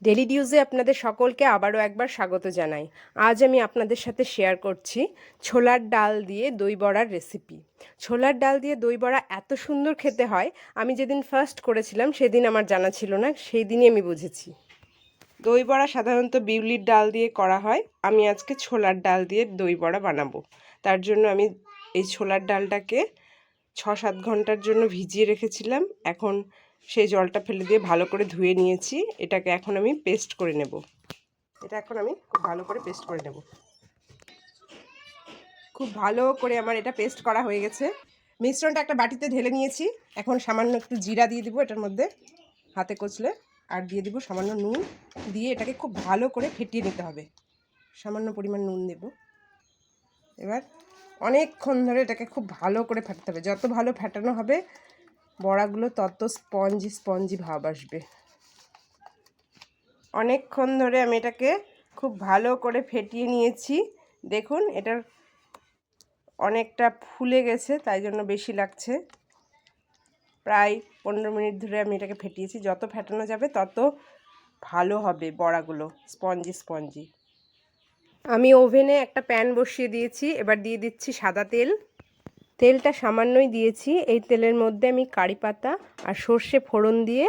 Daily নিউজে আপনাদের সকলকে আবারও একবার স্বাগত জানাই। আজ আমি আপনাদের সাথে শেয়ার করছি ছোলার ডাল দিয়ে দই বড়ার রেসিপি। ছোলার ডাল দিয়ে দই বড়া এত সুন্দর খেতে হয়, আমি যেদিন ফার্স্ট করেছিলাম সেদিন আমার জানা ছিল না, সেই দিনই আমি বুঝেছি। দই বড়া সাধারণত বিউলির ডাল দিয়ে করা হয়, আমি আজকে ছোলার ডাল দিয়ে দই বড়া বানাবো। তার জন্য আমি এই ছোলার ডালটাকে ৬-৭ ঘন্টার জন্য ভিজিয়ে রেখেছিলাম। এখন সেই জলটা ফেলে দিয়ে ভালো করে ধুয়ে নিয়েছি। এটাকে এখন আমি পেস্ট করে নেব। খুব ভালো করে পেস্ট করে নেব। খুব ভালো করে আমার এটা পেস্ট করা হয়ে গেছে। মিশ্রণটা একটা বাটিতে ঢেলে নিয়েছি। এখন সামান্য একটু জিরা দিয়ে দিব এটার মধ্যে, হাতে কচলে, আর দিয়ে দিব সামান্য নুন। দিয়ে এটাকে খুব ভালো করে ফেটিয়ে নিতে হবে। সামান্য পরিমাণ নুন দেব। এবার অনেকক্ষণ ধরে এটাকে খুব ভালো করে ফাটাতে হবে। যত ভালো ফাটানো হবে বড়াগুলো তত স্পঞ্জি স্পঞ্জি ভাব আসবে। অনেকক্ষণ ধরে আমি এটাকে খুব ভালো করে ফেটিয়ে নিয়েছি। দেখুন এটার অনেকটা ফুলে গেছে, তাই জন্য বেশি লাগছে। প্রায় 15 মিনিট ধরে আমি এটাকে ফেটিয়েছি। যত ফেটানো যাবে তত ভালো হবে বড়াগুলো, স্পঞ্জি স্পঞ্জি। আমি ওভেনে একটা প্যান বসিয়ে দিয়েছি। এবার দিয়ে দিচ্ছি সাদা তেল। তেলটা সামান্যই দিয়েছি। এই তেলের মধ্যে আমি কারি পাতা আর সর্ষে ফোড়ন দিয়ে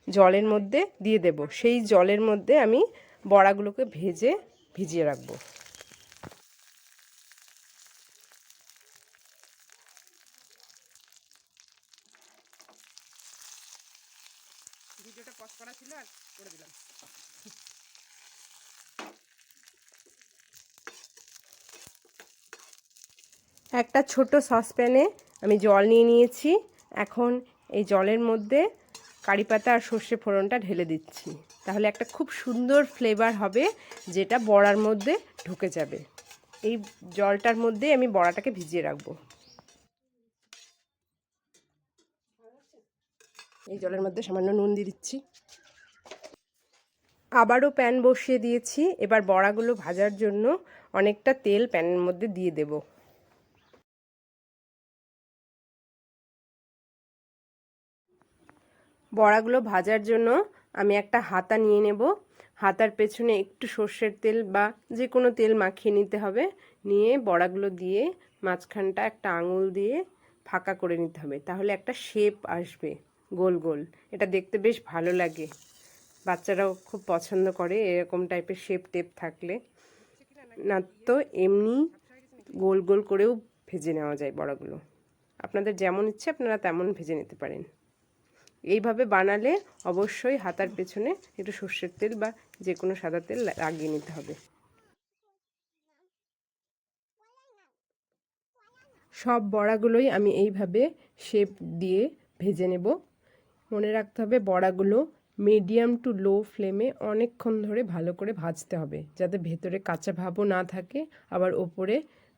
জলের মধ্যে দিয়ে দেব। সেই জলের মধ্যে আমি বড়াগুলোকে ভিজিয়ে রাখবো। ভিডিওটা পজ করা ছিল আর করে দিলাম। একটা ছোট সসপ্যানে আমি জল নিয়ে নিয়েছি। এখন এই জলের মধ্যে কারি পাতা আর সর্ষে ফোড়নটা ঢেলে দিচ্ছি। তাহলে একটা খুব সুন্দর ফ্লেভার হবে, যেটা বড়ার মধ্যে ঢুকে যাবে। এই জলটার মধ্যে আমি বড়াটাকে ভিজিয়ে রাখবো। এই জলের মধ্যে সামান্য নুন দিয়ে দিচ্ছি। আবারও প্যান বসিয়ে দিয়েছি। এবার বড়াগুলো ভাজার জন্য অনেকটা তেল প্যানের মধ্যে দিয়ে দেব। বড়াগুলো ভাজার জন্য আমি একটা হাতা নিয়ে নেব। হাতার পেছনে একটু সর্ষের তেল বা যে কোনো তেল মাখিয়ে নিতে হবে। নিয়ে বড়াগুলো দিয়ে মাঝখানটা একটা আঙুল দিয়ে ফাঁকা করে নিতে হবে, তাহলে একটা শেপ আসবে গোল গোল। এটা দেখতে বেশ ভালো লাগে, বাচ্চারাও খুব পছন্দ করে এরকম টাইপের শেপ টেপ থাকলে। না তো এমনি গোল গোল করেও ভেজে নেওয়া যায় বড়াগুলো। আপনাদের যেমন ইচ্ছে আপনারা তেমন ভেজে নিতে পারেন। এইভাবে বানালে অবশ্যই হাতার পেছনে একটু সর্ষের তেল বা যে কোনো সাদা তেল লাগিয়ে নিতে হবে। সব বড়াগুলোই আমি এইভাবে শেপ দিয়ে ভেজে নেব। মনে রাখতে হবে বড়াগুলো মিডিয়াম টু লো ফ্লেমে অনেকক্ষণ ধরে ভালো করে ভাজতে হবে, যাতে ভেতরে কাঁচা ভাবও না থাকে, আবার ওপরে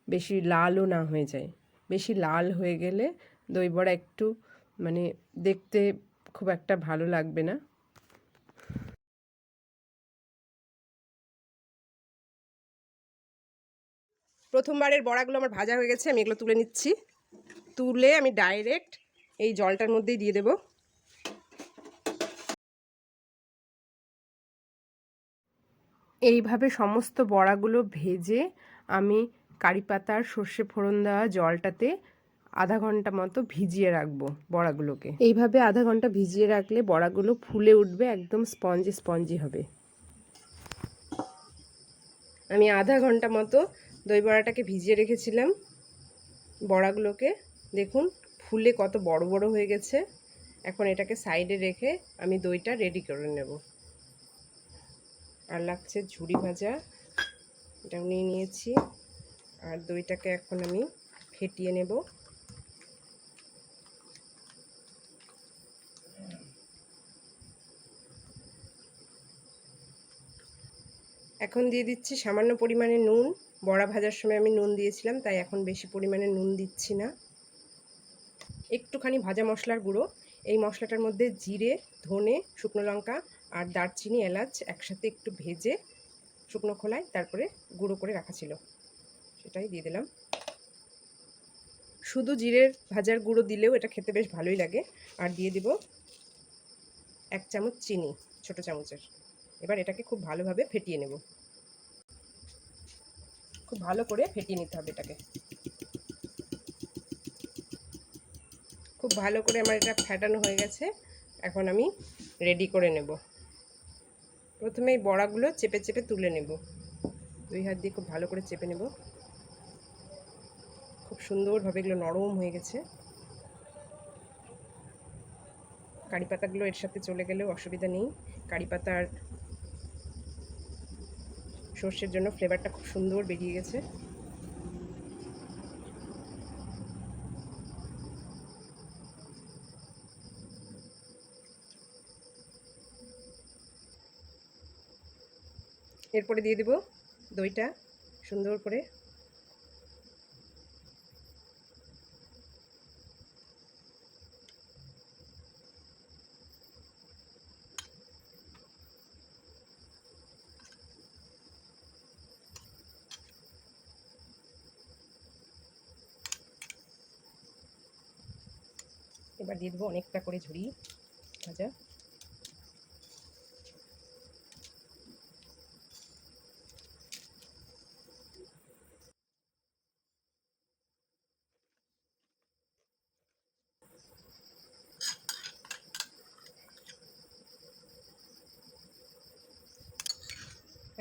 বেশি লালও না হয়ে যায়। বেশি লাল হয়ে গেলে দই বড়া একটু দেখতে খুব একটা ভালো লাগবে না। প্রথমবারের বড়াগুলো আমার ভাজা হয়ে গেছে, আমি এগুলো তুলে নিচ্ছি। তুলে আমি ডাইরেক্ট এই জলটার মধ্যেই দিয়ে দেব। এইভাবে সমস্ত বড়াগুলো ভেজে আমি কারি পাতার সর্ষে ফোড়ন দেওয়া জলটাতে আধা ঘন্টা মতো ভিজিয়ে রাখবো বড়াগুলোকে। এইভাবে আধা ঘন্টা ভিজিয়ে রাখলে বড়াগুলো ফুলে উঠবে, একদম স্পঞ্জি স্পঞ্জি হবে। আমি আধা ঘন্টা মতো দই বড়াটাকে ভিজিয়ে রেখেছিলাম। বড়াগুলোকে দেখুন ফুলে কত বড় বড় হয়ে গেছে। এখন এটাকে সাইডে রেখে আমি দইটা রেডি করে নেব। আর লাগছে ঝুরি ভাজা, এটাও নিয়ে নিয়েছি। আর দইটাকে এখন আমি ফেটিয়ে নেব। এখন দিয়ে দিচ্ছি সামান্য পরিমাণে নুন। বড়া ভাজার সময় আমি নুন দিয়েছিলাম, তাই এখন বেশি পরিমাণে নুন দিচ্ছি না। একটুখানি ভাজা মশলার গুঁড়ো। এই মশলাটার মধ্যে জিরে, ধনে, শুকনো লঙ্কা আর দারচিনি, এলাচ একসাথে একটু ভেজে শুকনো খোলায় তারপরে গুঁড়ো করে রাখা ছিল, সেটাই দিয়ে দিলাম। শুধু জিরের ভাজার গুঁড়ো দিলেও এটা খেতে বেশ ভালোই লাগে। আর দিয়ে দিব 1 চামচ চিনি, ছোটো চামচের। এবার এটাকে খুব ভালোভাবে ফেটিয়ে নেব, খুব ভালো করে ফেটিয়ে নিতে হবে এটাকে। খুব ভালো করে আমার এটা ফেটানো হয়ে গেছে। এখন আমি রেডি করে নেব। প্রথমে এই বড়াগুলো চেপে চেপে তুলে নেব, 2 হাত দিয়ে খুব ভালো করে চেপে নেব। খুব সুন্দরভাবে এগুলো নরম হয়ে গেছে। কারি পাতাগুলো এর সাথে চলে গেলেও অসুবিধা নেই। কারি পাতার সর্ষের জন্য ফ্লেভারটা খুব সুন্দর বেরিয়ে গেছে। এরপরে দিয়ে দেব দইটা সুন্দর করে। এবার দিয়ে দেবো অনেকটা করে ঝুড়ি ভাজা।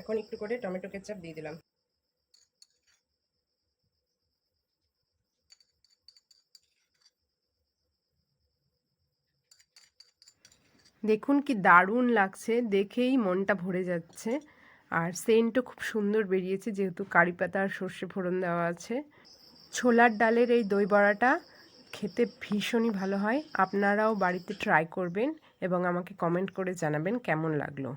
এখন একটু করে টমেটো কেচাপ দিয়ে দিলাম। দেখুন কি দারুণ লাগছে, দেখেই মনটা ভরে যাচ্ছে। আর সেন্টও খুব সুন্দর বেরিয়েছে, যেহেতু কারি পাতা আর সর্ষে ফোড়ন দেওয়া আছে। ছোলার ডালের এই দই বড়াটা খেতে ভীষণই ভালো হয়। আপনারাও বাড়িতে ট্রাই করবেন এবং আমাকে কমেন্ট করে জানাবেন কেমন লাগলো।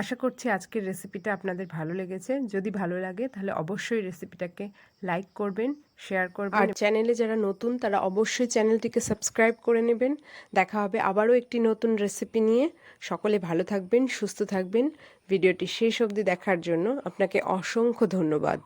আশা করছি আজকের রেসিপিটা আপনাদের ভালো লেগেছে। যদি ভালো লাগে তাহলে অবশ্যই রেসিপিটাকে লাইক করবেন, শেয়ার করবেন। আর চ্যানেলে যারা নতুন তারা অবশ্যই চ্যানেলটিকে সাবস্ক্রাইব করে নেবেন। দেখা হবে আবারও একটি নতুন রেসিপি নিয়ে। সকলে ভালো থাকবেন, সুস্থ থাকবেন। ভিডিওটি শেষ অবধি দেখার জন্য আপনাকে অসংখ্য ধন্যবাদ।